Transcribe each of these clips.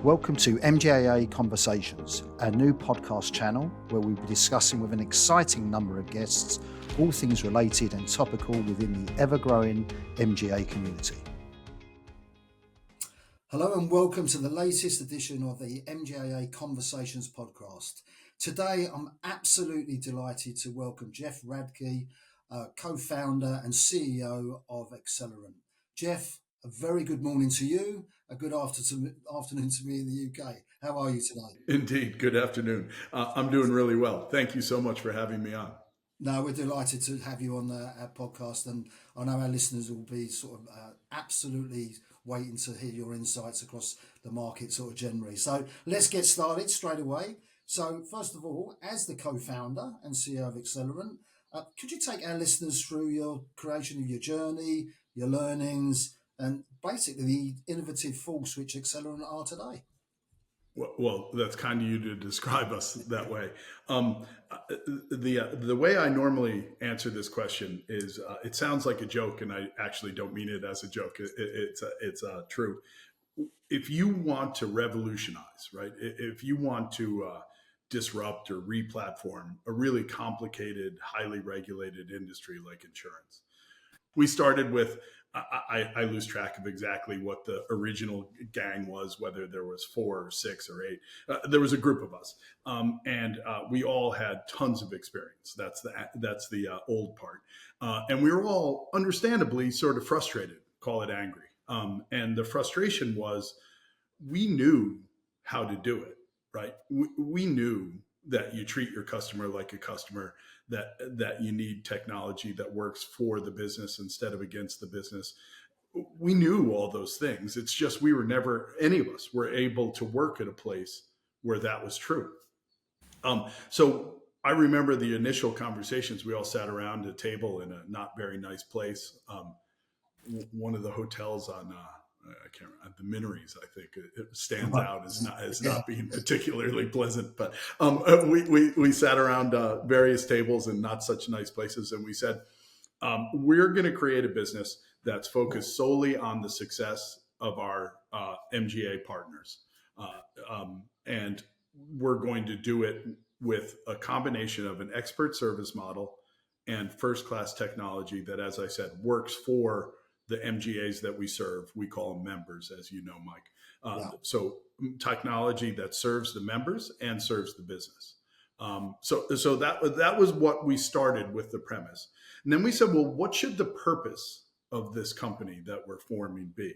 Welcome to MGAA Conversations, our new podcast channel where we'll be discussing with an exciting number of guests all things related and topical within the ever-growing MGA community. Hello and welcome to the latest edition of the MGAA Conversations podcast. Today I'm absolutely delighted to welcome Jeff Radke, co-founder and CEO of Accelerant. Jeff, a very good morning to you, a good afternoon to me in the UK. How are you today? Indeed, good afternoon. I'm doing really well. Thank you so much for having me on. No, we're delighted to have you on our podcast, and I know our listeners will be sort of absolutely waiting to hear your insights across the market sort of generally. So let's get started straight away. So first of all, as the co-founder and CEO of Accelerant, could you take our listeners through your creation of your journey, your learnings, and basically the innovative force which Accelerant are today? Well, that's kind of you to describe us that way. The way I normally answer this question is it sounds like a joke, and I actually don't mean it as a joke. It's true. If you want to revolutionize, right? If you want to disrupt or replatform a really complicated, highly regulated industry like insurance, we started with. I lose track of exactly what the original gang was, whether there was 4 or 6 or 8. There was a group of us, and we all had tons of experience. That's the old part, and we were all understandably sort of frustrated, call it angry. And the frustration was we knew how to do it, right? We knew that you treat your customer like a customer, that you need technology that works for the business instead of against the business. We knew all those things. It's just we were never, any of us were able to work at a place where that was true. So I remember the initial conversations. We all sat around a table in a not very nice place. One of the hotels on I can't remember, the Minories, I think it stands out as not being particularly pleasant. But we sat around various tables in not such nice places, and we said, we're going to create a business that's focused solely on the success of our MGA partners, and we're going to do it with a combination of an expert service model and first-class technology that, as I said, works for the MGAs that we serve. We call them members, as you know, Mike. So technology that serves the members and serves the business. So that was what we started with the premise. And then we said, well, what should the purpose of this company that we're forming be?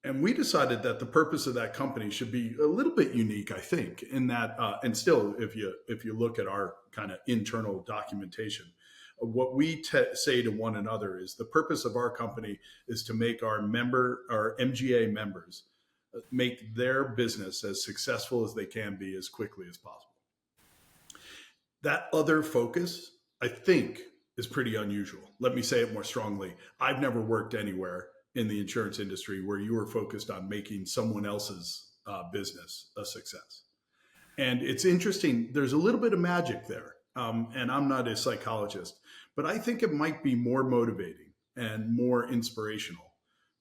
And we decided that the purpose of that company should be a little bit unique, I think, in that, and still, if you look at our kind of internal documentation, what we say to one another is the purpose of our company is to make our MGA members make their business as successful as they can be as quickly as possible. That other focus, I think, is pretty unusual. Let me say it more strongly. I've never worked anywhere in the insurance industry where you were focused on making someone else's business a success. And it's interesting. There's a little bit of magic there. And I'm not a psychologist, but I think it might be more motivating and more inspirational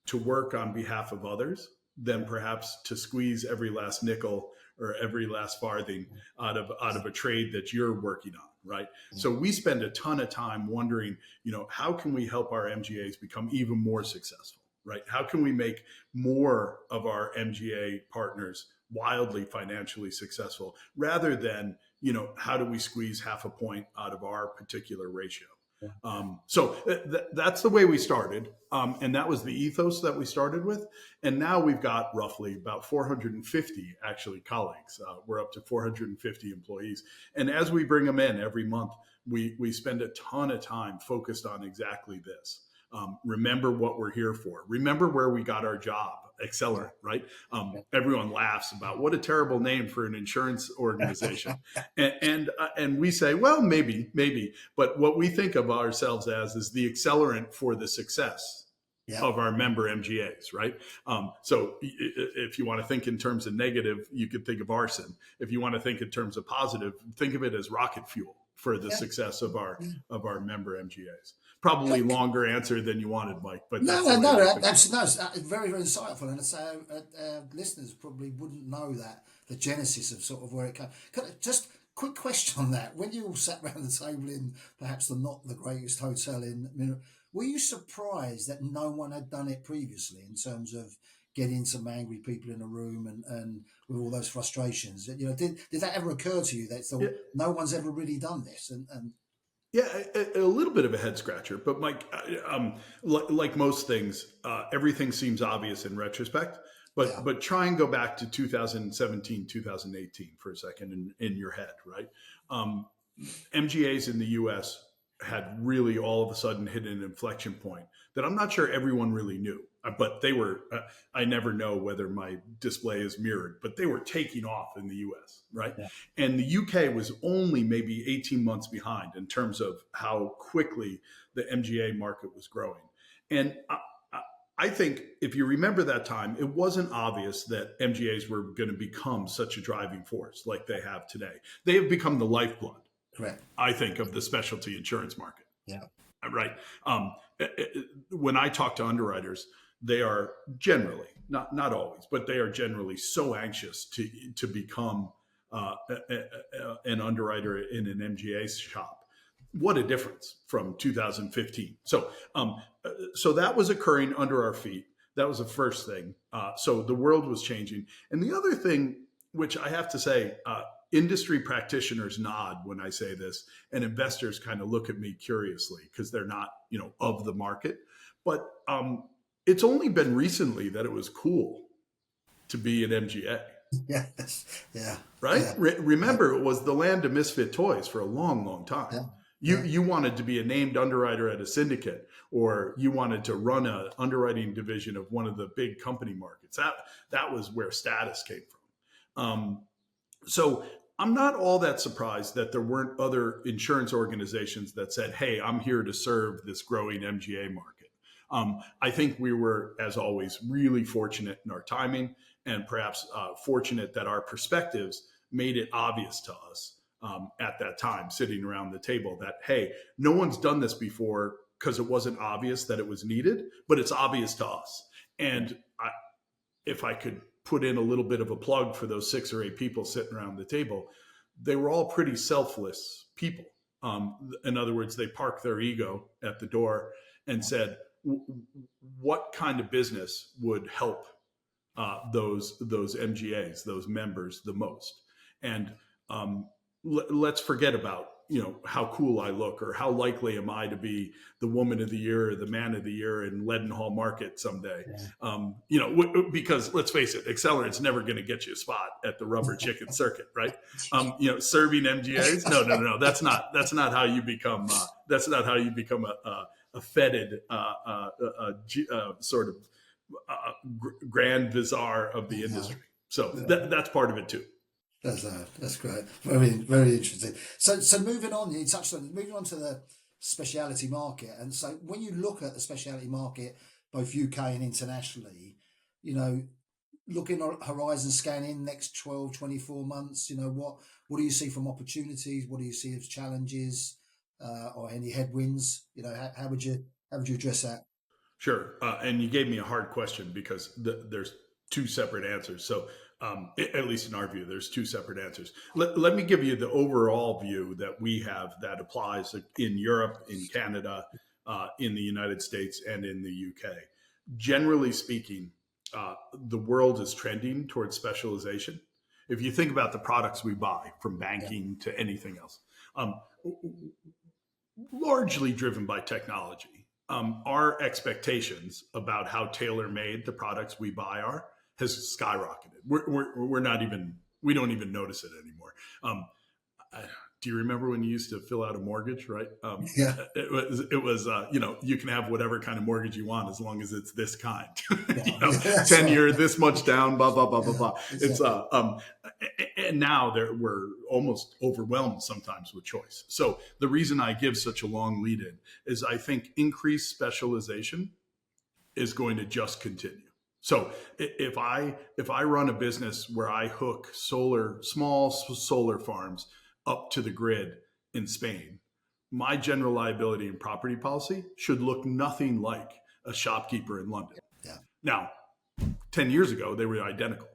to work on behalf of others than perhaps to squeeze every last nickel or every last farthing out of a trade that you're working on, right? So we spend a ton of time wondering, how can we help our MGAs become even more successful, right? How can we make more of our MGA partners wildly financially successful rather than, how do we squeeze half a point out of our particular ratio? So that's the way we started. And that was the ethos that we started with. And now we've got roughly about 450 actually colleagues. We're up to 450 employees. And as we bring them in every month, we spend a ton of time focused on exactly this. Remember what we're here for. Remember where we got our job, Accelerant, right? Everyone laughs about what a terrible name for an insurance organization. And we say, well, maybe. But what we think of ourselves as is the accelerant for the success of our member MGAs, right? So if you want to think in terms of negative, you could think of arson. If you want to think in terms of positive, think of it as rocket fuel for the success of our member MGAs. Probably longer answer than you wanted, Mike, but No, that's the no, way no, I think. absolutely, no, it's very, very insightful, and so listeners probably wouldn't know that the genesis of sort of where it came. Just quick question on that: when you all sat around the table in perhaps not the greatest hotel in, were you surprised that no one had done it previously in terms of getting some angry people in a room and with all those frustrations? Did that ever occur to you that Yeah, thought no one's ever really done this? And yeah, a little bit of a head scratcher, but Mike, like most things, everything seems obvious in retrospect. yeah, But try and go back to 2017, 2018 for a second in your head, right? Um, MGAs in the US had really all of a sudden hit an inflection point that I'm not sure everyone really knew. But they were, I never know whether my display is mirrored, but they were taking off in the US, right? yeah, And the UK was only maybe 18 months behind in terms of how quickly the MGA market was growing. And I think if you remember that time, it wasn't obvious that MGAs were going to become such a driving force like they have today. They have become the lifeblood, correct, I think, of the specialty insurance market. yeah, Right. When I talk to underwriters, they are generally, not always, but they are generally so anxious to become an underwriter in an MGA shop. What a difference from 2015. So that was occurring under our feet. That was the first thing. So the world was changing. And the other thing, which I have to say, industry practitioners nod when I say this, and investors kind of look at me curiously because they're not, of the market. But it's only been recently that it was cool to be an MGA. yeah, yeah, Right? yeah, yeah, Remember, it was the land of misfit toys for a long, long time. yeah, You yeah. you wanted to be a named underwriter at a syndicate, or you wanted to run an underwriting division of one of the big company markets. That was where status came from. So I'm not all that surprised that there weren't other insurance organizations that said, "Hey, I'm here to serve this growing MGA market." I think we were, as always, really fortunate in our timing, and perhaps fortunate that our perspectives made it obvious to us at that time, sitting around the table, that hey, no one's done this before because it wasn't obvious that it was needed, but it's obvious to us. And if I could put in a little bit of a plug for those 6 or 8 people sitting around the table, they were all pretty selfless people. In other words, they parked their ego at the door and said, what kind of business would help those MGAs, those members, the most? And let's forget about how cool I look, or how likely am I to be the woman of the year or the man of the year in Leadenhall Market someday. Because let's face it, Accelerant's never going to get you a spot at the rubber chicken circuit, right? Serving MGAs, no, that's not how you become a feted sort of grand vizier of the industry. So that's part of it too. That's great. Very, very interesting. So moving on, you touched on moving on to the specialty market, and so when you look at the specialty market, both UK and internationally, looking at horizon scanning next 12, 24 months, what do you see from opportunities? What do you see as challenges, or any headwinds? How would you address that? Sure. And you gave me a hard question because there's 2 separate answers. So, at least in our view, there's 2 separate answers. Let me give you the overall view that we have that applies in Europe, in Canada, in the United States, and in the UK. Generally speaking, the world is trending towards specialization. If you think about the products we buy, from banking to anything else, largely driven by technology. Our expectations about how tailor-made the products we buy are has skyrocketed. We're not even, we don't even notice it anymore. Do you remember when you used to fill out a mortgage, right? Yeah, It was you can have whatever kind of mortgage you want as long as it's this kind. yeah, 10-year, right. this much down, blah blah blah blah Yeah, blah. It's exactly. and now we're almost overwhelmed sometimes with choice. So the reason I give such a long lead in is I think increased specialization is going to just continue. So if I run a business where I hook small solar farms up to the grid in Spain, my general liability and property policy should look nothing like a shopkeeper in London. Yeah. Now, 10 years ago, they were identical.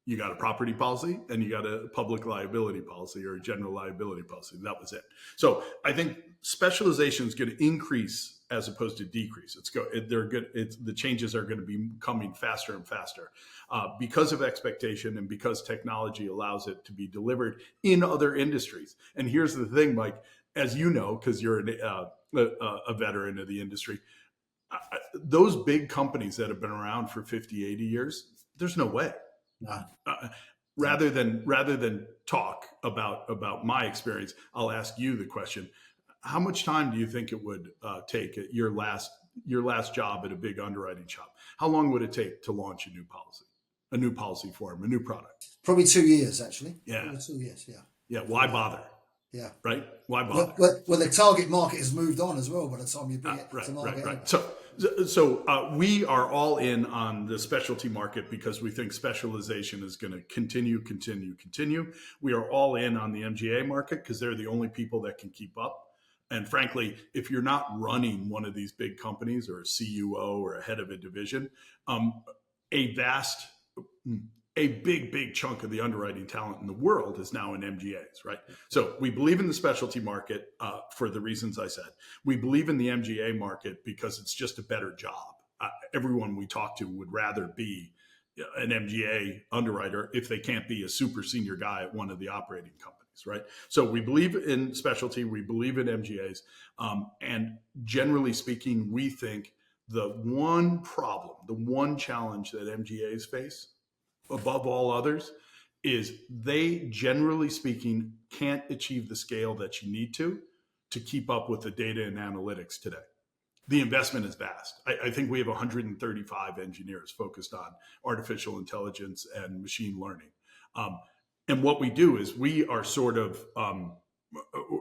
You got a property policy and you got a public liability policy or a general liability policy. That was it. So I think specialization is going to increase as opposed to decrease. They're good. The changes are going to be coming faster and faster because of expectation and because technology allows it to be delivered in other industries. And here's the thing, Mike, as you know, because you're a veteran of the industry, those big companies that have been around for 50, 80 years, there's no way. No. Rather than talk about my experience, I'll ask you the question: how much time do you think it would take at your last job at a big underwriting shop? How long would it take to launch a new policy form, a new product? Probably 2 years, actually. Yeah. Probably 2 years. Yeah. Yeah. Why bother? Yeah. Right. Why bother? Well, the target market has moved on as well by the time you bring it to market. Right. So we are all in on the specialty market because we think specialization is going to continue. We are all in on the MGA market because they're the only people that can keep up. And frankly, if you're not running one of these big companies or a CUO or a head of a division, a big chunk of the underwriting talent in the world is now in MGAs, right? So we believe in the specialty market for the reasons I said. We believe in the MGA market because it's just a better job. Everyone we talk to would rather be an MGA underwriter if they can't be a super senior guy at one of the operating companies, right? So we believe in specialty, we believe in MGAs, and generally speaking, we think the one challenge that MGAs face above all others is they, generally speaking, can't achieve the scale that you need to keep up with the data and analytics today. The investment is vast. I think we have 135 engineers focused on artificial intelligence and machine learning. And what we do is we are sort of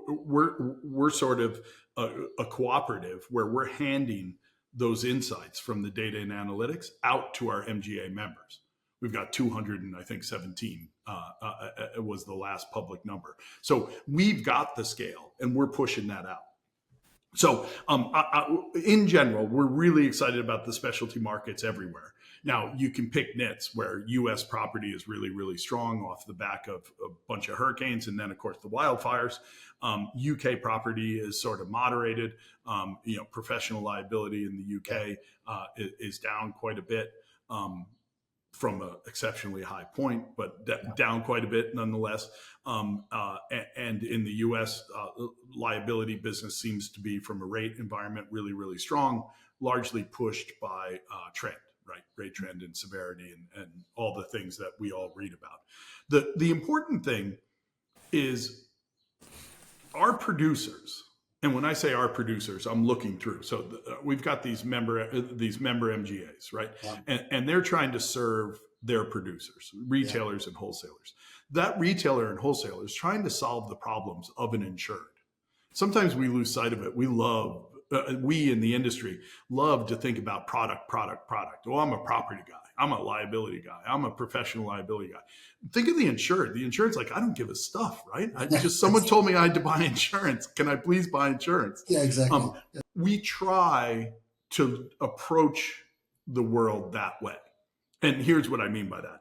we're sort of a cooperative where we're handing those insights from the data and analytics out to our MGA members. We've got 217 was the last public number. So we've got the scale and we're pushing that out. So in general, we're really excited about the specialty markets everywhere. Now, you can pick niches where U.S. property is really, really strong off the back of a bunch of hurricanes and then, of course, the wildfires. U.K. property is sort of moderated. Professional liability in the U.K. Is down quite a bit. From an exceptionally high point, but down quite a bit nonetheless. And in the U.S., liability business seems to be, from a rate environment, really, really strong, largely pushed by trend, right? Rate trend and severity and all the things that we all read about. The important thing is our producers. And when I say our producers, I'm looking through. So we've got these member MGAs, right? Yeah. And they're trying to serve their producers, retailers and wholesalers. That retailer and wholesaler is trying to solve the problems of an insured. Sometimes we lose sight of it. We in the industry love to think about product. Oh, I'm a property guy. I'm a liability guy. I'm a professional liability guy. Think of the insured. The insured's like, I don't give a stuff, right? Someone told me I had to buy insurance. Can I please buy insurance? Yeah, exactly. We try to approach the world that way. And here's what I mean by that.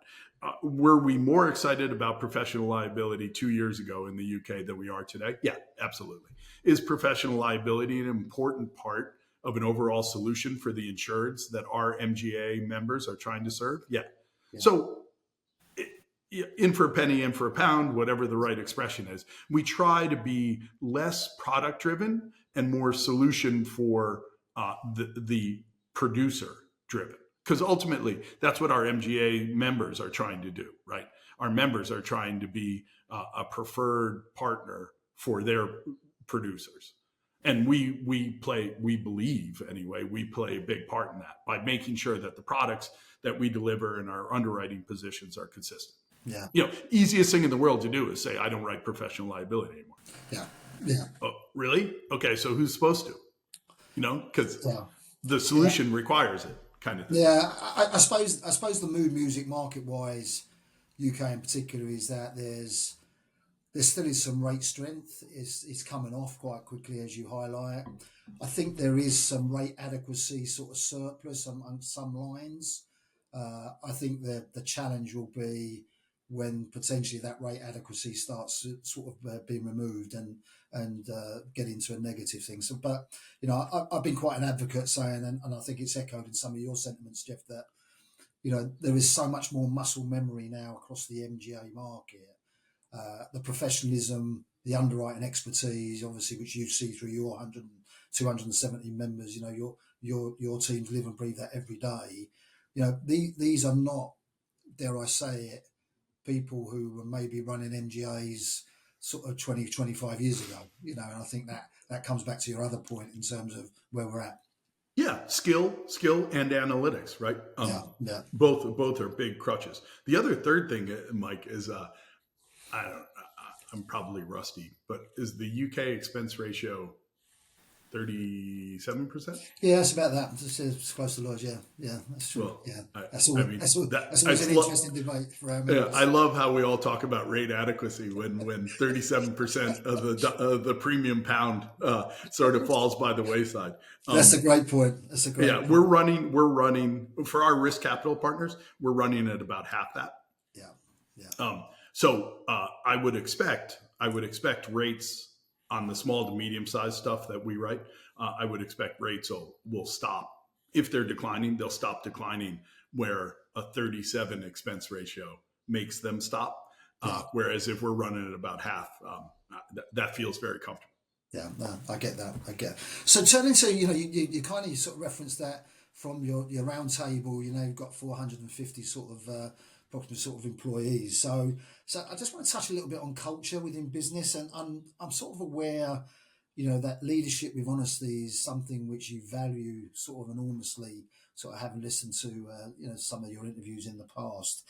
Were we more excited about professional liability 2 years ago in the UK than we are today? Yeah, absolutely. Is professional liability an important part of an overall solution for the insureds that our MGA members are trying to serve? Yeah. So in for a penny, in for a pound, whatever the right expression is, we try to be less product driven and more solution for the producer driven. Because ultimately, that's what our MGA members are trying to do, right? Our members are trying to be a preferred partner for their producers. And we believe anyway, we play a big part in that by making sure that the products that we deliver in our underwriting positions are consistent. Yeah. Easiest thing in the world to do is say, I don't write professional liability anymore. Yeah. Oh, really? Okay. So who's supposed to? Because the solution requires it. Kind of thing. Yeah, I suppose the mood music market wise, UK in particular, is that there's there still is some rate strength. It's coming off quite quickly, as you highlight. I think there is some rate adequacy sort of surplus on some lines. I think the challenge will be when potentially that rate adequacy starts to sort of being removed and get into a negative thing. So, but I've been quite an advocate saying, and I think it's echoed in some of your sentiments, Jeff, that there is so much more muscle memory now across the MGA market. The professionalism, the underwriting expertise, obviously, which you see through your 100, 270 members, your teams live and breathe that every day. These are not, dare I say it, people who were maybe running MGAs sort of 20, 25 years ago, and I think that comes back to your other point in terms of where we're at. Yeah, skill, and analytics, right? Yeah. Both are big crutches. The other third thing, Mike, is I'm probably rusty, but is the UK expense ratio 37%? Yeah, it's about that. It's close to Lloyd's. Yeah, that's true. Well, Yeah, I that's mean, always an interesting debate for our members. I love how we all talk about rate adequacy when 37% of the premium pound sort of falls by the wayside. That's a great point. Point. We're running for our risk capital partners. We're running at about half that. Yeah. So I would expect rates on the small to medium sized stuff that we write. I would expect rates will stop. If they're declining, they'll stop declining where a 37 expense ratio makes them stop. Whereas if we're running at about half, that feels very comfortable. Yeah, no, I get that. So turning to, you kind of sort of referenced that from your round table, you've got 450 sort of approximately sort of employees. So I just want to touch a little bit on culture within business, and I'm sort of aware, that leadership with honesty is something which you value sort of enormously. Sort of having listened to some of your interviews in the past,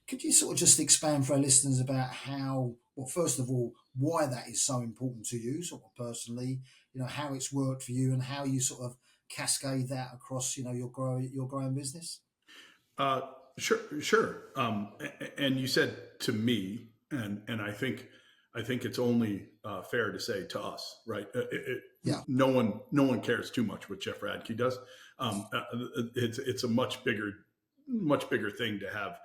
could you sort of just expand for our listeners about how, well, first of all, why that is so important to you, sort of personally, how it's worked for you, and how you sort of cascade that across, your growing business? Sure. And you said to me, and I think it's only fair to say to us, right? No one cares too much what Jeff Radke does. It's a much bigger thing to have,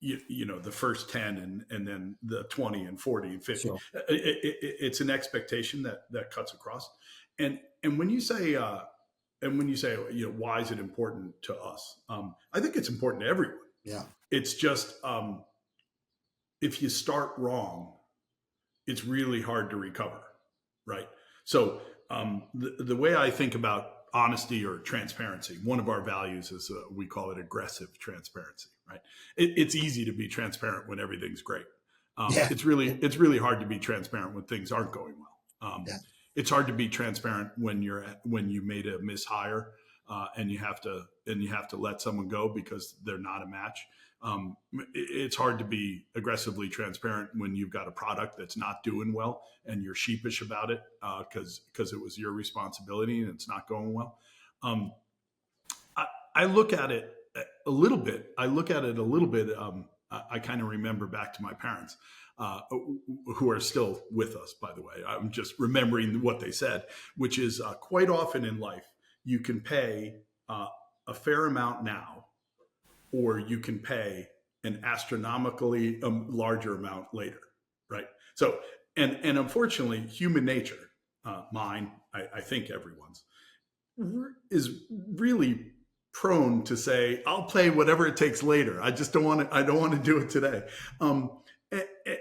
the first 10 and then the 20 and 40 and 50. Sure. It's an expectation that cuts across. And when you say, why is it important to us? I think it's important to everyone. Yeah. It's just, if you start wrong, it's really hard to recover. Right. So, the way I think about honesty or transparency, one of our values is, we call it aggressive transparency, right? It's easy to be transparent when everything's great. It's really hard to be transparent when things aren't going well. It's hard to be transparent when you made a mishire, and you have to let someone go because they're not a match. It's hard to be aggressively transparent when you've got a product that's not doing well and you're sheepish about it because it was your responsibility and it's not going well. I look at it a little bit. I kind of remember back to my parents, who are still with us, by the way. I'm just remembering what they said, which is quite often in life, you can pay a fair amount now, or you can pay an astronomically larger amount later, right? So, and unfortunately, human nature, mine, I think everyone's, is really prone to say, I'll pay whatever it takes later. I just don't want to do it today.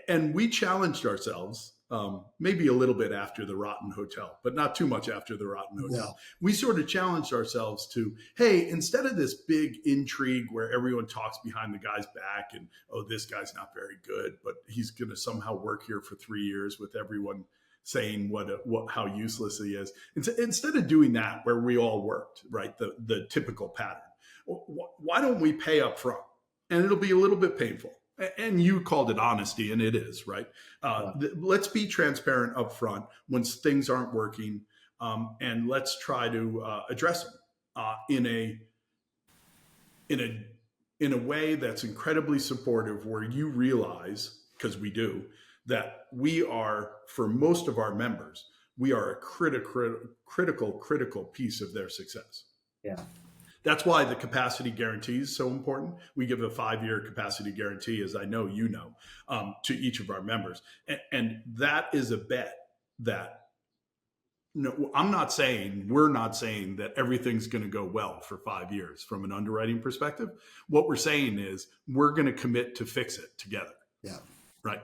And we challenged ourselves, maybe a little bit after the Rotten Hotel, but not too much after the Rotten Hotel. Yeah. We sort of challenged ourselves to, hey, instead of this big intrigue where everyone talks behind the guy's back and, oh, this guy's not very good, but he's going to somehow work here for 3 years with everyone saying how useless he is. Instead of doing that where we all worked, right, the typical pattern, why don't we pay up front? And it'll be a little bit painful. And you called it honesty, and it is, right? Let's be transparent up front when things aren't working, and let's try to address them in a way that's incredibly supportive, where you realize, because we do, that we are, for most of our members, we are a critical piece of their success. Yeah. That's why the capacity guarantee is so important. We give a 5-year capacity guarantee, as I know you know, to each of our members. And that is a bet that, no, we're not saying that everything's going to go well for 5 years from an underwriting perspective. What we're saying is we're going to commit to fix it together. Yeah. Right.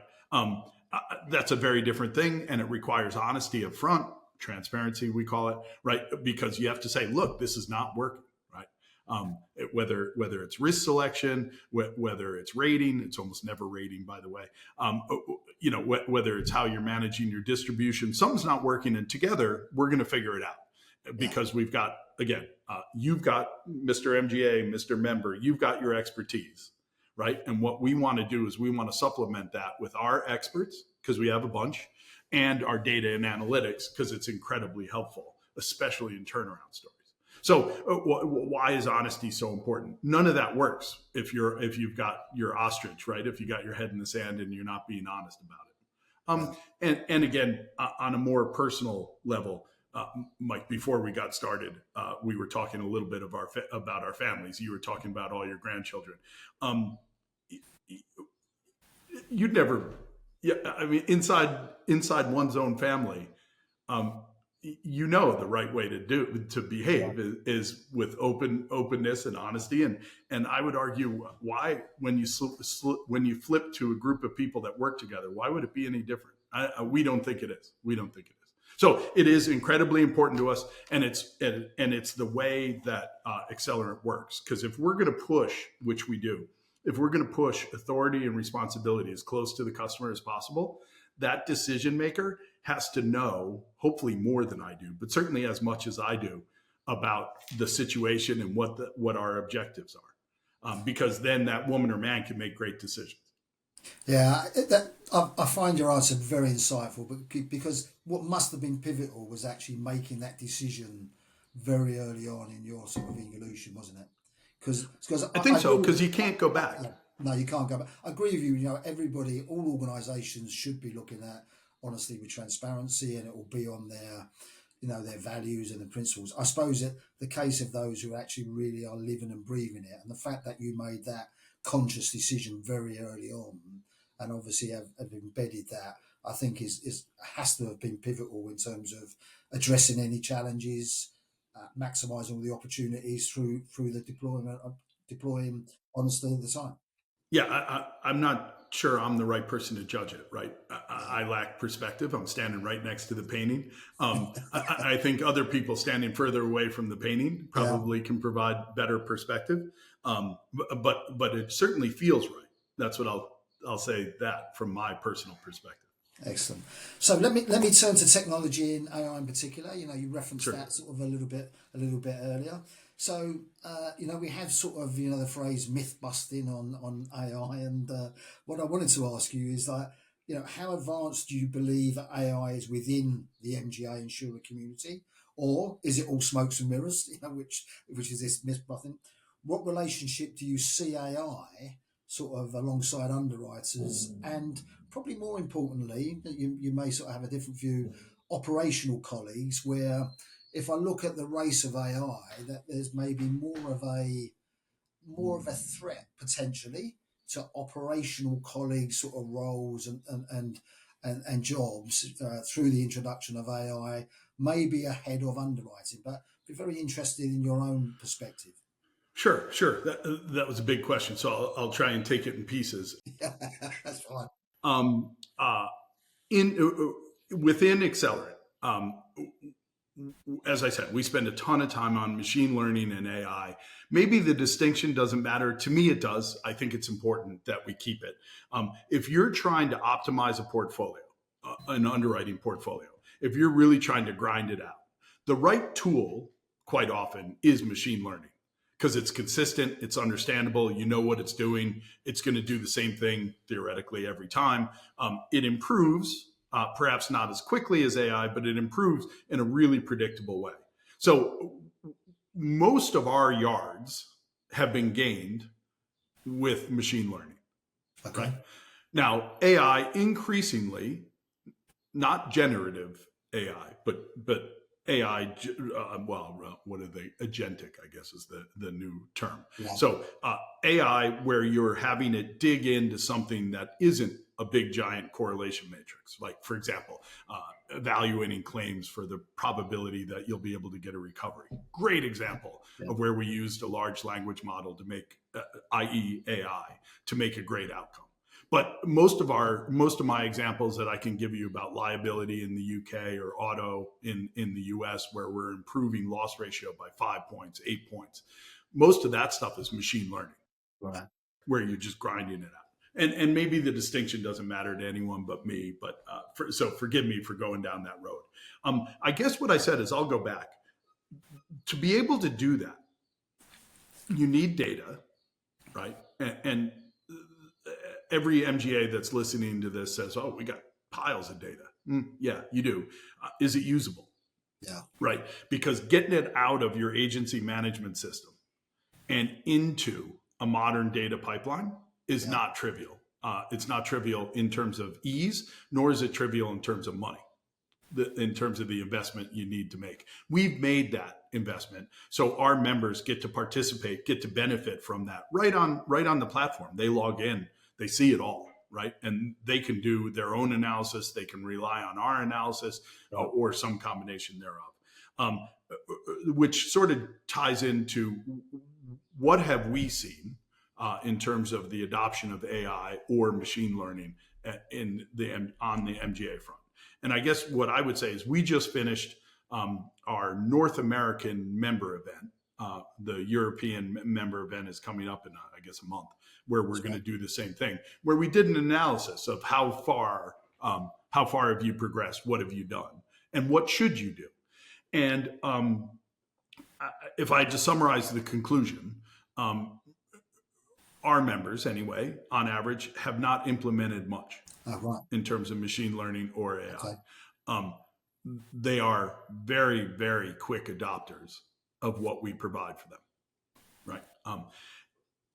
That's a very different thing. And it requires honesty up front, transparency, we call it, right? Because you have to say, look, this is not working. Whether it's risk selection, whether it's rating, it's almost never rating, by the way. Whether it's how you're managing your distribution, something's not working, and together we're going to figure it out because we've got, again, you've got Mr. MGA, Mr. Member, you've got your expertise, right? And what we want to do is we want to supplement that with our experts, because we have a bunch, and our data and analytics, because it's incredibly helpful, especially in turnaround stories. So why is honesty so important? None of that works if you've got your ostrich, right? If you got your head in the sand and you're not being honest about it. And again, on a more personal level, Mike, before we got started, we were talking a little bit about our families. You were talking about all your grandchildren. You'd never, I mean, inside one's own family, the right way to behave is with openness and honesty. And I would argue, why, when you flip to a group of people that work together, why would it be any different? We don't think it is. So it is incredibly important to us, and it's the way that Accelerant works. Because if we're going to push, which we do, if we're going to push authority and responsibility as close to the customer as possible, that decision maker has to know, hopefully more than I do, but certainly as much as I do, about the situation and what our objectives are. Because then that woman or man can make great decisions. Yeah, I find your answer very insightful, but because what must have been pivotal was actually making that decision very early on in your sort of evolution, wasn't it? Because I think so, because you can't go back. No, you can't go back. I agree with you. Everybody, all organisations should be looking at honesty with transparency, and it will be on their, their values and the principles. I suppose that the case of those who actually really are living and breathing it, and the fact that you made that conscious decision very early on, and obviously have embedded that, I think has to have been pivotal in terms of addressing any challenges, maximising all the opportunities through the deploying honesty at the time. Yeah, I'm not sure I'm the right person to judge it, right? I lack perspective. I'm standing right next to the painting. I think other people standing further away from the painting probably can provide better perspective. But it certainly feels right. That's what I'll say that from my personal perspective. Excellent. So let me turn to technology and AI in particular. You referenced that sort of a little bit earlier. So we have sort of the phrase myth busting on AI, and what I wanted to ask you is that how advanced do you believe AI is within the MGA insurer community, or is it all smokes and mirrors? Which is this myth busting. What relationship do you see AI sort of alongside underwriters, and probably more importantly, you may sort of have a different view, operational colleagues, where if I look at the race of AI, that there's maybe more of a threat potentially to operational colleagues sort of roles and jobs through the introduction of AI, maybe ahead of underwriting. But I'd be very interested in your own perspective. Sure. That was a big question, so I'll try and take it in pieces. That's fine. Within Accelerant, as I said, we spend a ton of time on machine learning and AI. Maybe the distinction doesn't matter. To me, it does. I think it's important that we keep it. If you're trying to optimize a portfolio, an underwriting portfolio, if you're really trying to grind it out, the right tool quite often is machine learning, because it's consistent, it's understandable, you know what it's doing, it's going to do the same thing theoretically every time. It improves, perhaps not as quickly as AI, but it improves in a really predictable way. So most of our yards have been gained with machine learning. Okay. Right? Now, AI increasingly, not generative AI, but AI, what are they? Agentic, I guess, is the new term. Yeah. So AI, where you're having it dig into something that isn't a big giant correlation matrix, like, for example, evaluating claims for the probability that you'll be able to get a recovery. Great example of where we used a large language model to make, i.e. AI, to make a great outcome. But most of my examples that I can give you about liability in the UK or auto in the US, where we're improving loss ratio by 5 points, 8 points, most of that stuff is machine learning, Right. where you're just grinding it out. And maybe the distinction doesn't matter to anyone but me, but so forgive me for going down that road. I guess what I said is I'll go back. To be able to do that, you need data, right? And every MGA that's listening to this says, oh, we got piles of data. Yeah, you do. Is it usable? Yeah. Right. Because getting it out of your agency management system and into a modern data pipeline is not trivial. It's not trivial in terms of ease, nor is it trivial in terms of money, in terms of the investment you need to make. We've made that investment, so our members get to participate, get to benefit from that right on the platform. They log in, they see it all, right? And they can do their own analysis. They can rely on our analysis or some combination thereof, which sort of ties into what have we seen in terms of the adoption of AI or machine learning on the MGA front. And I guess what I would say is we just finished our North American member event. The European member event is coming up in, I guess, a month, where we're going to do the same thing, where we did an analysis of how far have you progressed, what have you done, and what should you do. And if I had to summarize the conclusion, our members, anyway, on average, have not implemented much in terms of machine learning or AI. Okay. They are very, very quick adopters of what we provide for them, right?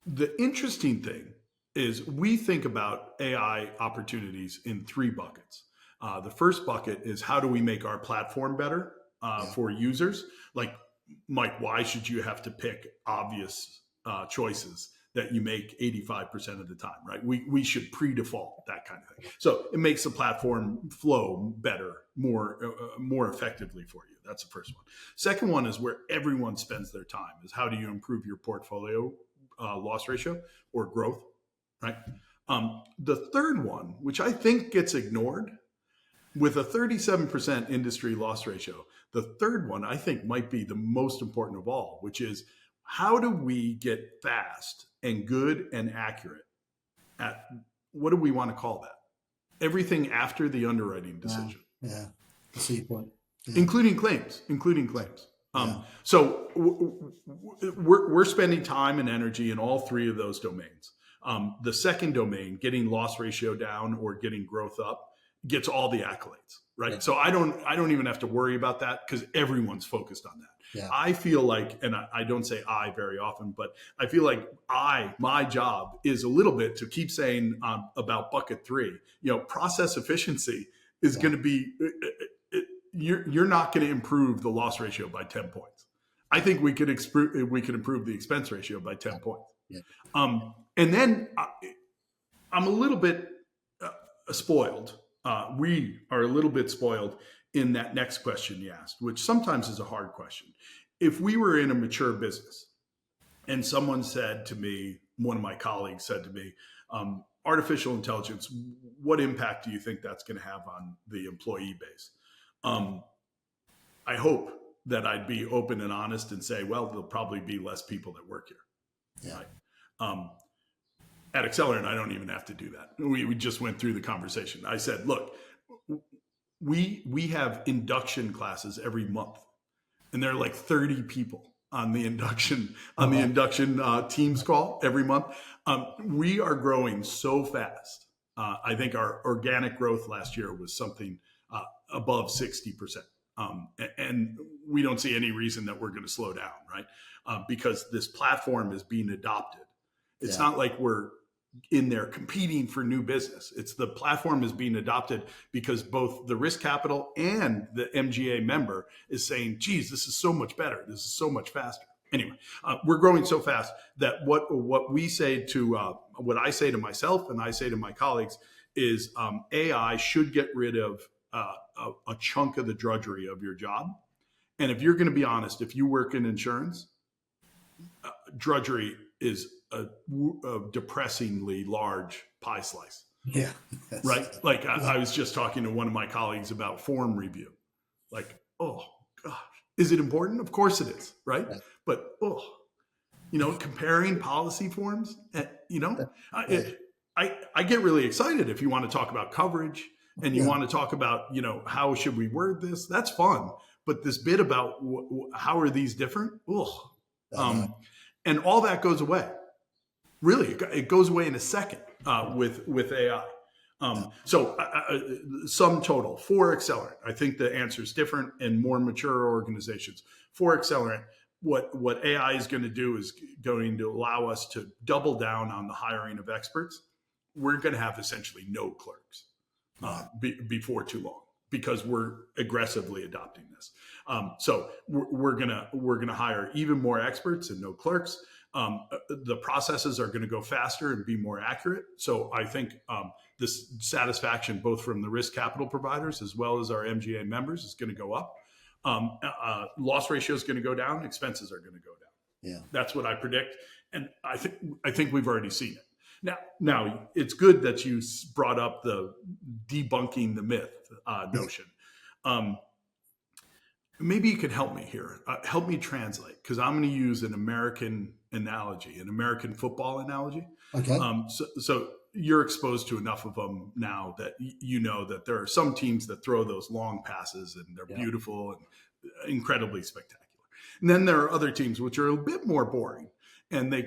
The interesting thing is we think about AI opportunities in 3 buckets. The first bucket is how do we make our platform better for users? Like, Mike, why should you have to pick obvious choices that you make 85% of the time, right? We should pre-default that kind of thing. So it makes the platform flow better, more effectively for you. That's the first one. Second one is where everyone spends their time, is how do you improve your portfolio loss ratio or growth, right? The third one, which I think gets ignored, with a 37% industry loss ratio, the third one I think might be the most important of all, which is how do we get fast and good and accurate at, what do we want to call that? Everything after the underwriting decision. Yeah. That's the point. Yeah. Including claims. So we're spending time and energy in all 3 of those domains. The second domain, getting loss ratio down or getting growth up, gets all the accolades, right? Yeah. So I don't even have to worry about that because everyone's focused on that. Yeah. I feel like, and I don't say I very often, but I feel like my job is a little bit to keep saying about bucket 3, process efficiency is going to be, you're not going to improve the loss ratio by 10 points. I think we could improve the expense ratio by 10 points. Yeah. And then I'm a little bit spoiled. We are a little bit spoiled in that next question you asked, which sometimes is a hard question. If we were in a mature business and someone said to me, one of my colleagues said to me, artificial intelligence, what impact do you think that's going to have on the employee base? I hope that I'd be open and honest and say, well, there'll probably be less people that work here. Yeah. Right? At Accelerant, I don't even have to do that. We just went through the conversation. I said, look, we have induction classes every month, and there are like 30 people on the induction Teams call every month. We are growing so fast. I think our organic growth last year was something above 60%. And we don't see any reason that we're going to slow down, right? Because this platform is being adopted. It's not like we're in there competing for new business. It's the platform is being adopted because both the risk capital and the MGA member is saying, geez, this is so much better. This is so much faster. Anyway, we're growing so fast that what we say to, what I say to myself and I say to my colleagues is AI should get rid of a chunk of the drudgery of your job. And if you're going to be honest, if you work in insurance, drudgery is a depressingly large pie slice. Yeah. Right. Like I was just talking to one of my colleagues about form review. Like, oh gosh, is it important? Of course it is. Right. Yeah. But, comparing policy forms, I get really excited if you want to talk about coverage and you want to talk about, how should we word this? That's fun. But this bit about how are these different? And all that goes away. Really, it goes away in a second with AI. So sum total for Accelerant, I think the answer is different in more mature organizations. For Accelerant, what AI is going to do is going to allow us to double down on the hiring of experts. We're going to have essentially no clerks before too long, because we're aggressively adopting this. So we're gonna hire even more experts and no clerks. The processes are going to go faster and be more accurate. So I think this satisfaction, both from the risk capital providers as well as our MGA members, is going to go up. Loss ratio is going to go down. Expenses are going to go down. Yeah, that's what I predict, and I think we've already seen it. Now, it's good that you brought up the debunking the myth notion. Maybe you could help me here. Help me translate, because I'm going to use an American analogy, an American football analogy. Okay. So you're exposed to enough of them now that you know that there are some teams that throw those long passes and they're beautiful and incredibly spectacular. And then there are other teams which are a bit more boring. And they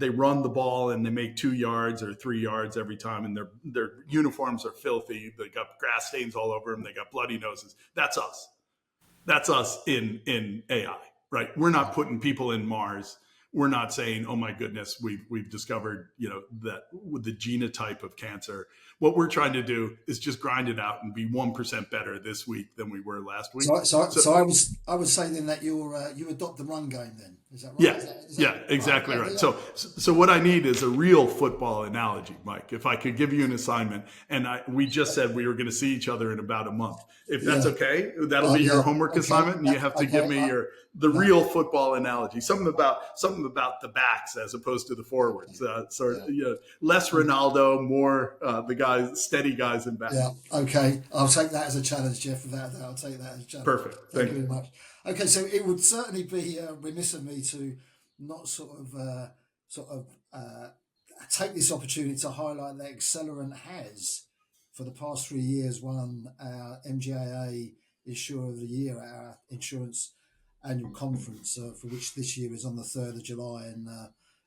run the ball and they make 2 yards or 3 yards every time, and their uniforms are filthy. They got grass stains all over them. They got bloody noses. That's us. That's us in AI, right? We're not putting people in Mars. We're not saying, oh my goodness, we've discovered, that with the genotype of cancer. What we're trying to do is just grind it out and be 1% better this week than we were last week. So I would say then that you adopt the run game then. Is that right? Yeah, exactly right. So what I need is a real football analogy, Mike. If I could give you an assignment, and we just said we were going to see each other in about a month. If that's okay, that'll be your homework assignment, and you have to give me the real football analogy. Something about the backs as opposed to the forwards. Less Ronaldo, more the steady guys in back. Yeah. Okay. I'll take that as a challenge, Jeff. Without that, I'll take that as a challenge. Perfect. Thank you very much. Okay, so it would certainly be remiss of me to not take this opportunity to highlight that Accelerant has, for the past 3 years, won our MGAA Insurer of the Year at our insurance annual conference, for which this year is on the 3rd of July in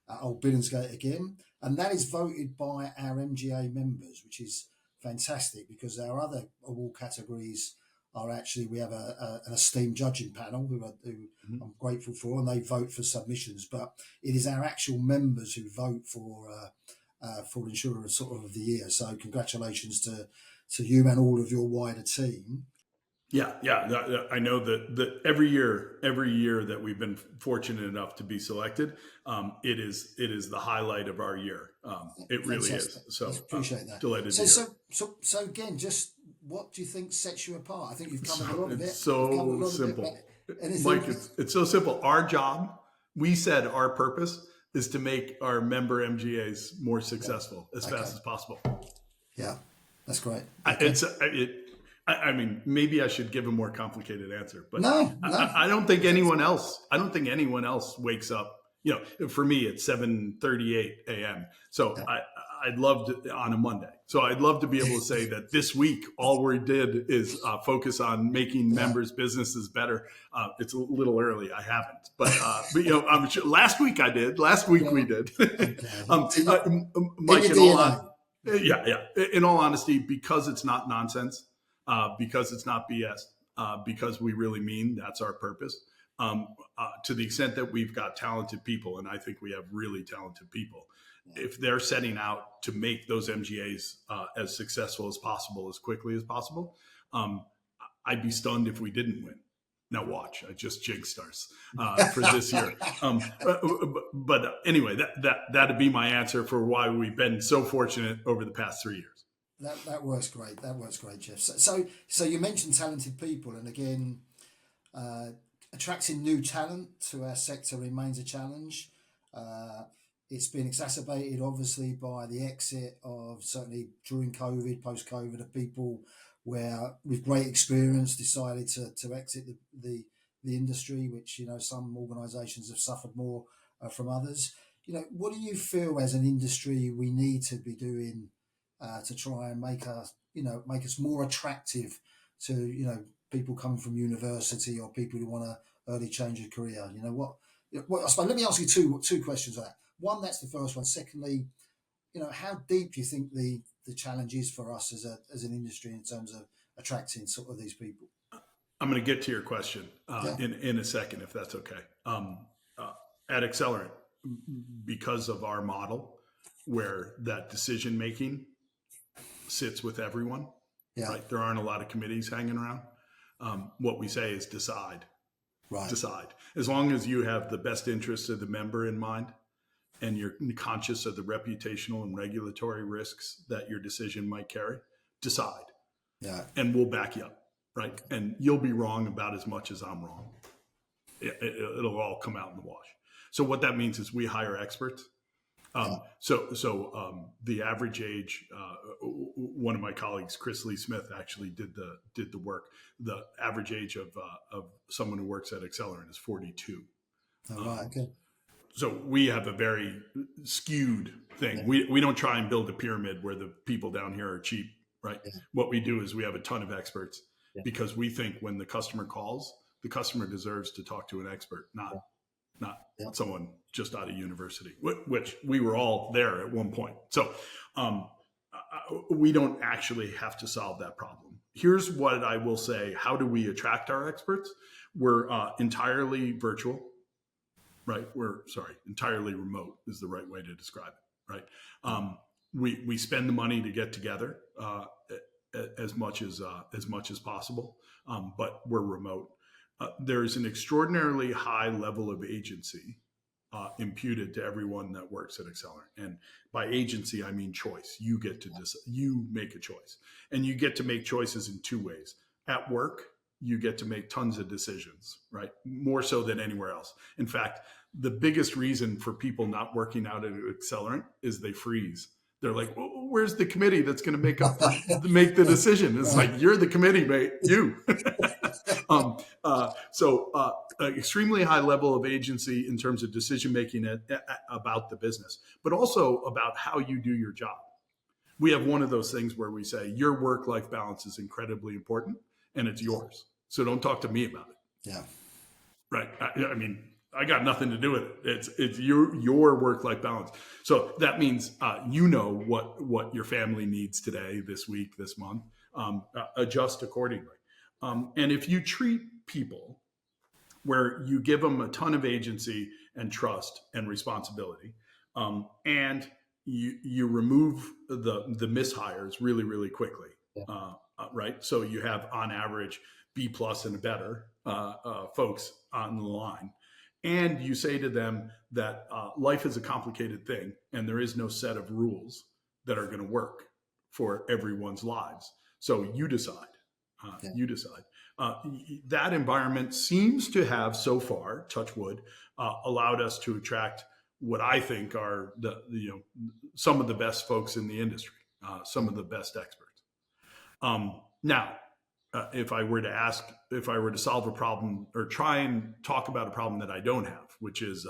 at Old Billingsgate again. And that is voted by our MGA members, which is fantastic, because our other award categories are actually, we have an esteemed judging panel who I'm grateful for, and they vote for submissions. But it is our actual members who vote for Insurer of the Year. So congratulations to you and all of your wider team. Yeah. I know that every year that we've been fortunate enough to be selected, it is the highlight of our year. It really is. So appreciate that. Delighted. So again, just what do you think sets you apart? I think you've covered a lot of it. It's so simple, Mike. It's so simple. Our job, we said our purpose is to make our member MGAs more successful as fast as possible. Yeah, that's great. I mean, maybe I should give a more complicated answer, but no. I don't think anyone else. Wakes up. For me, it's 7:38 a.m. So I'd love to on a Monday. So I'd love to be able to say that this week all we did is focus on making members' businesses better. It's a little early. I haven't, but I'm sure last week I did. Last week we did. Mike, in all honesty, because it's not nonsense. Because it's not BS, because we really mean that's our purpose. To the extent that we've got talented people, and I think we have really talented people, if they're setting out to make those MGAs as successful as possible, as quickly as possible, I'd be stunned if we didn't win. Now watch, I just jinxed ours for this year. But anyway, that'd be my answer for why we've been so fortunate over the past 3 years. That works great. That works great, Jeff. So you mentioned talented people, and again, attracting new talent to our sector remains a challenge. It's been exacerbated, obviously, by the exit of, certainly during COVID, post-COVID, of people where with great experience decided to exit the industry, which, some organisations have suffered more from others. What do you feel as an industry we need to be doing to try and make us more attractive to, people coming from university or people who want to early change a career? I suppose, let me ask you two questions on that. One, that's the first one. Secondly, how deep do you think the challenge is for us as an industry in terms of attracting sort of these people? I'm going to get to your question in a second, if that's okay. At Accelerant, because of our model where that decision making sits with everyone, right? There aren't a lot of committees hanging around. What we say is decide. Right. Decide. As long as you have the best interests of the member in mind and you're conscious of the reputational and regulatory risks that your decision might carry, decide. Yeah. And we'll back you up, right? And you'll be wrong about as much as I'm wrong. It'll all come out in the wash. So what that means is we hire experts. So the average age, one of my colleagues, Chris Lee Smith, actually did the work. The average age of someone who works at Accelerant is 42. Right. Okay. So we have a very skewed thing. We don't try and build a pyramid where the people down here are cheap, right? Yeah. What we do is we have a ton of experts because we think when the customer calls, the customer deserves to talk to an expert, not someone just out of university, which we were all there at one point. So we don't actually have to solve that problem. Here's what I will say. How do we attract our experts? We're entirely virtual, right? Entirely remote is the right way to describe it, right? We spend the money to get together as much as possible, but we're remote. There's an extraordinarily high level of agency imputed to everyone that works at Accelerant. And by agency, I mean choice. You get to decide, you make a choice. And you get to make choices in two ways. At work, you get to make tons of decisions, right? More so than anywhere else. In fact, the biggest reason for people not working out at Accelerant is they freeze. They're like, well, where's the committee that's going to make the decision? It's like, you're the committee, mate. You. Extremely high level of agency in terms of decision making about the business, but also about how you do your job. We have one of those things where we say your work-life balance is incredibly important and it's yours. So don't talk to me about it. Yeah. Right. I mean, I got nothing to do with it. It's your work-life balance. So that means what your family needs today, this week, this month. Adjust accordingly. And if you treat people where you give them a ton of agency and trust and responsibility, and you remove the mishires really, really quickly, right? So you have on average B+ and better folks on the line. And you say to them that life is a complicated thing and there is no set of rules that are going to work for everyone's lives. So you decide. You decide. That environment seems to have so far, touch wood, allowed us to attract what I think are some of the best folks in the industry, some of the best experts. Now, if I were to solve a problem or try and talk about a problem that I don't have, which is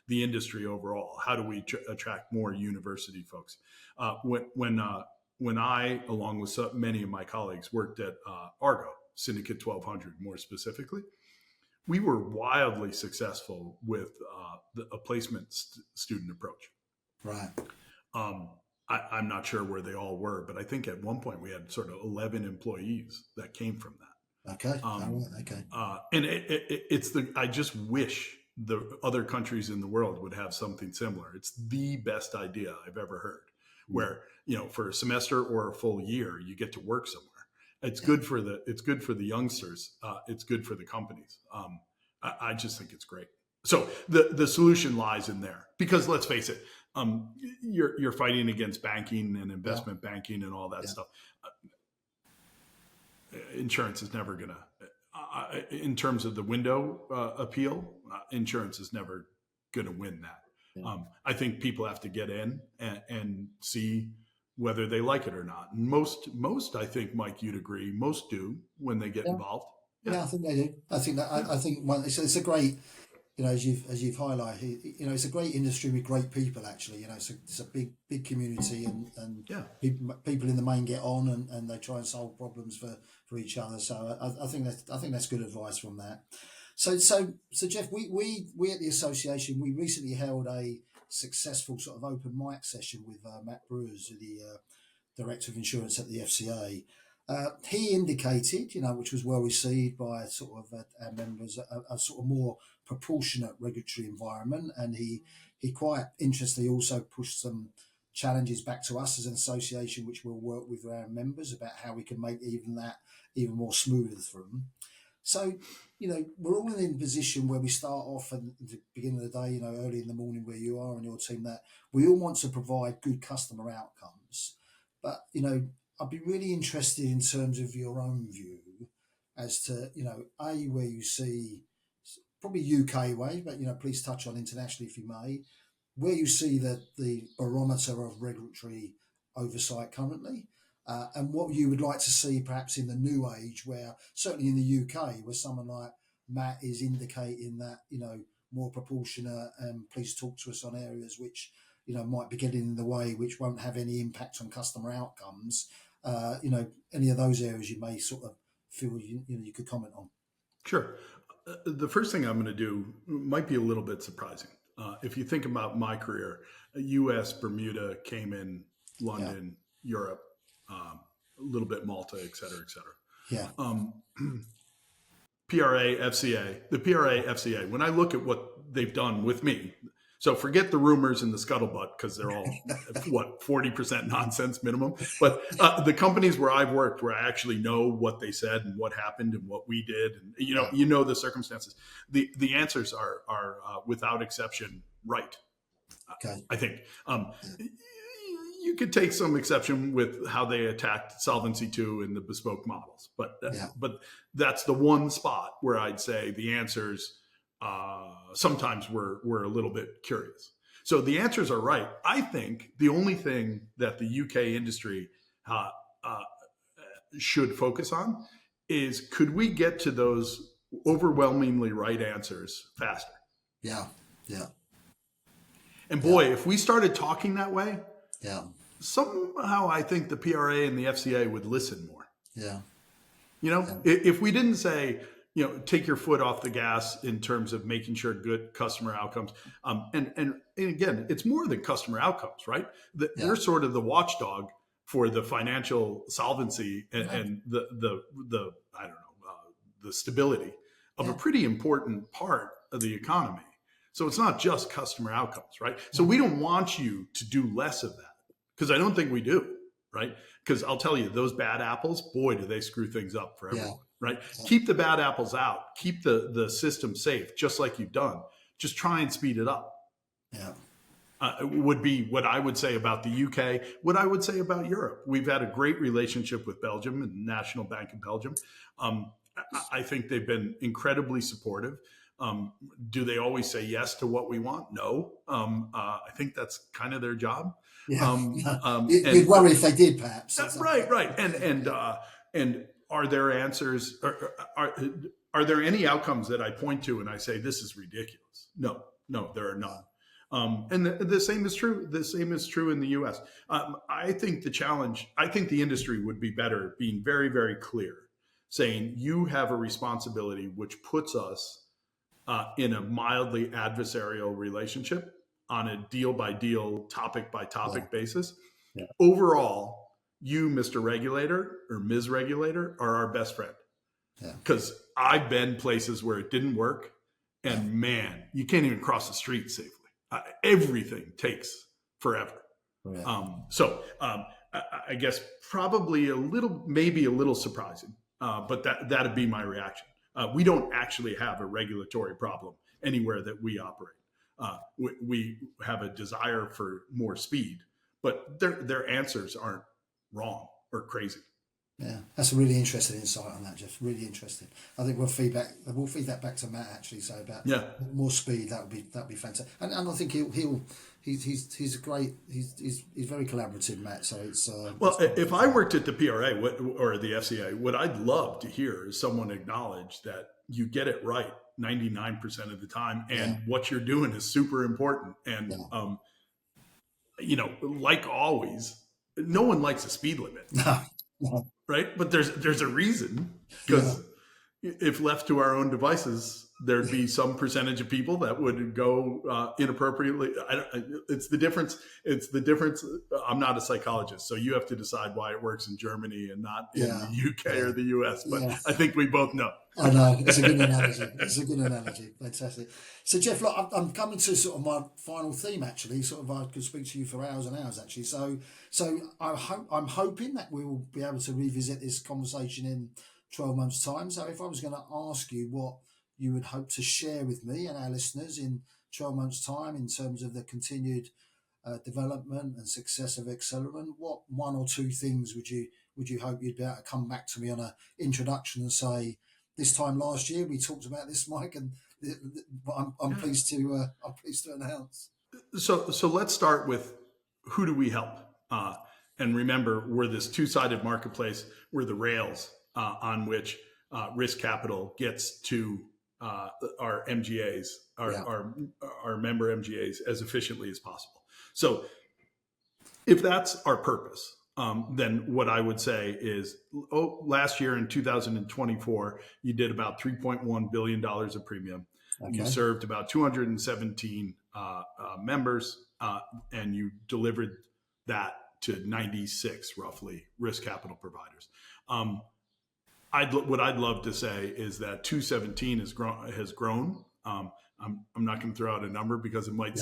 the industry overall, how do we attract more university folks? When I, along with many of my colleagues, worked at Argo, Syndicate 1200 more specifically, we were wildly successful with a placement student approach. Right. I'm not sure where they all were, but I think at one point we had sort of 11 employees that came from that. Okay. Okay. And I just wish the other countries in the world would have something similar. It's the best idea I've ever heard, where, for a semester or a full year, you get to work somewhere. It's good for the youngsters. It's good for the companies. I just think it's great. So the solution lies in there, because let's face it, you're fighting against banking and investment banking and all that stuff. Insurance is never gonna, in terms of the window appeal, insurance is never gonna win that. I think people have to get in and see whether they like it or not. And most, I think, Mike, you'd agree, most do when they get involved. Yeah, I think they do. I think that I think it's a great, as you've highlighted, it's a great industry with great people. Actually, it's a big community, and people in the main get on and they try and solve problems for each other. So I think that's good advice from that. So Jeff, we at the association, we recently held a successful sort of open mic session with Matt Brewers, the Director of Insurance at the FCA. He indicated, which was well received by sort of our members, a sort of more proportionate regulatory environment, and he quite interestingly also pushed some challenges back to us as an association, which we'll work with our members about how we can make even more smoother for them. So, we're all in a position where we start off at the beginning of the day, early in the morning where you are and your team, that we all want to provide good customer outcomes. But, I'd be really interested in terms of your own view as to, where you see, probably UK way, but, please touch on internationally if you may, where you see the barometer of regulatory oversight currently, and what you would like to see perhaps in the new age, where certainly in the UK, where someone like Matt is indicating that, more proportionate, and please talk to us on areas which, might be getting in the way, which won't have any impact on customer outcomes. Any of those areas you may sort of feel you could comment on. Sure. The first thing I'm going to do might be a little bit surprising. If you think about my career, U.S., Bermuda, Cayman, London, Europe, a little bit Malta, et cetera, et cetera. Yeah. PRA, FCA, the PRA, FCA, when I look at what they've done with me, so forget the rumors and the scuttlebutt, because they're all, 40% nonsense minimum. But the companies where I've worked, where I actually know what they said and what happened and what we did, and the circumstances, the answers are without exception right. Okay. I think you could take some exception with how they attacked Solvency II and the bespoke models, but that's the one spot where I'd say the answers sometimes we're a little bit curious. So the answers are right. I think the only thing that the UK industry should focus on is, could we get to those overwhelmingly right answers faster? Yeah. And boy, if we started talking that way, somehow I think the PRA and the FCA would listen more. If we didn't say, take your foot off the gas in terms of making sure good customer outcomes. And again, it's more than customer outcomes, right? They're sort of the watchdog for the financial solvency and the the stability of a pretty important part of the economy. So it's not just customer outcomes, right? So we don't want you to do less of that, because I don't think we do, right? Because I'll tell you, those bad apples, boy, do they screw things up for everyone. Right? Keep the bad apples out. Keep the system safe, just like you've done. Just try and speed it up. Would be what I would say about the UK, what I would say about Europe. We've had a great relationship with Belgium and National Bank of Belgium. I think they've been incredibly supportive. Do they always say yes to what we want? No. I think that's kind of their job. You'd worry if they did, perhaps. Right. And are there answers? Are there any outcomes that I point to and I say, this is ridiculous? No, there are none. And the same is true. The same is true in the U.S. I think the industry would be better being very, very clear, saying you have a responsibility which puts us in a mildly adversarial relationship on a deal by deal, topic by topic basis. Overall, you, Mr. Regulator or Ms. Regulator, are our best friend. Because I've been places where it didn't work, and man, you can't even cross the street safely. Everything takes forever. I guess probably maybe a little surprising, but that'd be my reaction. We don't actually have a regulatory problem anywhere that we operate. We have a desire for more speed, but their answers aren't wrong or crazy. Yeah, that's a really interesting insight on that, Jeff. Really interesting. I think we'll feed that back to Matt actually. So about more speed, that'd be fantastic. And I think he's a great. He's very collaborative, Matt. So it's if I worked at the PRA or the FCA, what I'd love to hear is someone acknowledge that you get it right 99% of the time, and what you're doing is super important. And like always, no one likes a speed limit. No. Right? But there's a reason, because if left to our own devices, there'd be some percentage of people that would go inappropriately. It's the difference. I'm not a psychologist, so you have to decide why it works in Germany and not in the UK or the US. But I think we both know. I know. It's a good analogy. Fantastic. So, Jeff, look, I'm coming to sort of my final theme, actually. Sort of, I could speak to you for hours and hours, actually. So I'm hoping that we will be able to revisit this conversation in 12 months' time. So if I was going to ask you what you would hope to share with me and our listeners in 12 months' time in terms of the continued development and success of Accelerant, what one or two things would you hope you'd be able to come back to me on an introduction and say, this time last year we talked about this, Mike, and I'm pleased to announce. So let's start with, who do we help? And remember, we're this two-sided marketplace. We're the rails on which risk capital gets to our MGAs, our member MGAs, as efficiently as possible. So if that's our purpose, then what I would say is, last year in 2024, you did about $3.1 billion of premium. Okay. You served about 217 members, and you delivered that to 96, roughly, risk capital providers. What I'd love to say is that 217 has grown. I'm not going to throw out a number because it might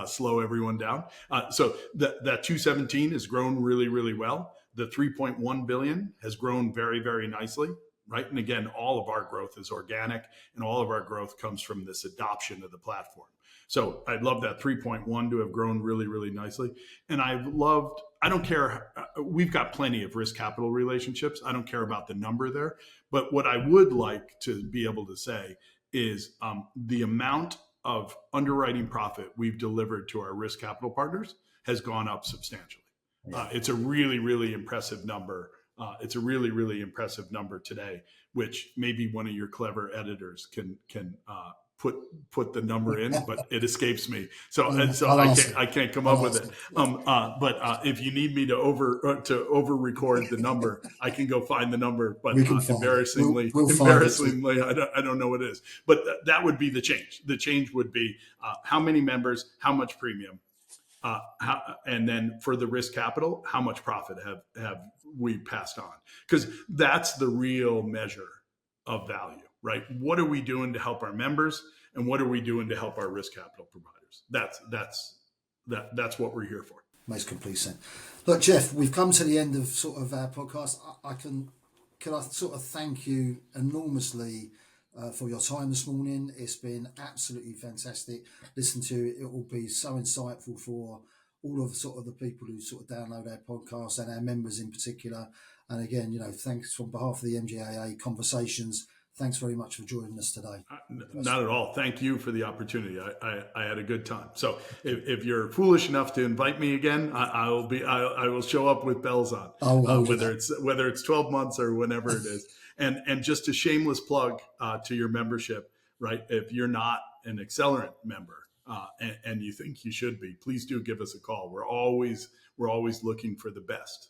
slow everyone down. So that 217 has grown really, really well. The 3.1 billion has grown very, very nicely, right? And again, all of our growth is organic, and all of our growth comes from this adoption of the platform. So I'd love that 3.1 to have grown really, really nicely. And I don't care, we've got plenty of risk capital relationships. I don't care about the number there. But what I would like to be able to say is the amount of underwriting profit we've delivered to our risk capital partners has gone up substantially. It's a really, really impressive number. It's a really, really impressive number today, which maybe one of your clever editors can put the number in, but it escapes me. So I can't come up with it. But if you need me to over record the number, I can go find the number. But embarrassingly, I don't know what it is. But that would be the change. The change would be how many members, how much premium, and then for the risk capital, how much profit have we passed on? Because that's the real measure of value. Right? What are we doing to help our members, and what are we doing to help our risk capital providers? That's what we're here for. Makes complete sense. Look, Jeff, we've come to the end of sort of our podcast. Can I sort of thank you enormously for your time this morning. It's been absolutely fantastic. Listen to it. It will be so insightful for all of sort of the people who sort of download our podcast, and our members in particular. And again, thanks from behalf of the MGAA Conversations. Thanks very much for joining us today. Not at all. Thank you for the opportunity. I had a good time. So if you're foolish enough to invite me again, I will show up with bells on. Whether it's 12 months or whenever it is. And just a shameless plug to your membership, right? If you're not an Accelerant member and you think you should be, please do give us a call. We're always looking for the best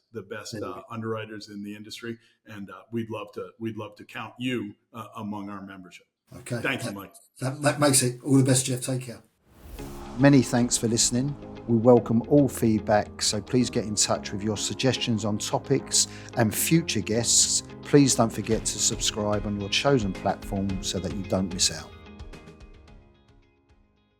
underwriters in the industry, and we'd love to count you among our membership. Okay. Thank you, Mike. That makes it. All the best, Jeff. Take care. Many thanks for listening. We welcome all feedback, so please get in touch with your suggestions on topics and future guests. Please don't forget to subscribe on your chosen platform so that you don't miss out.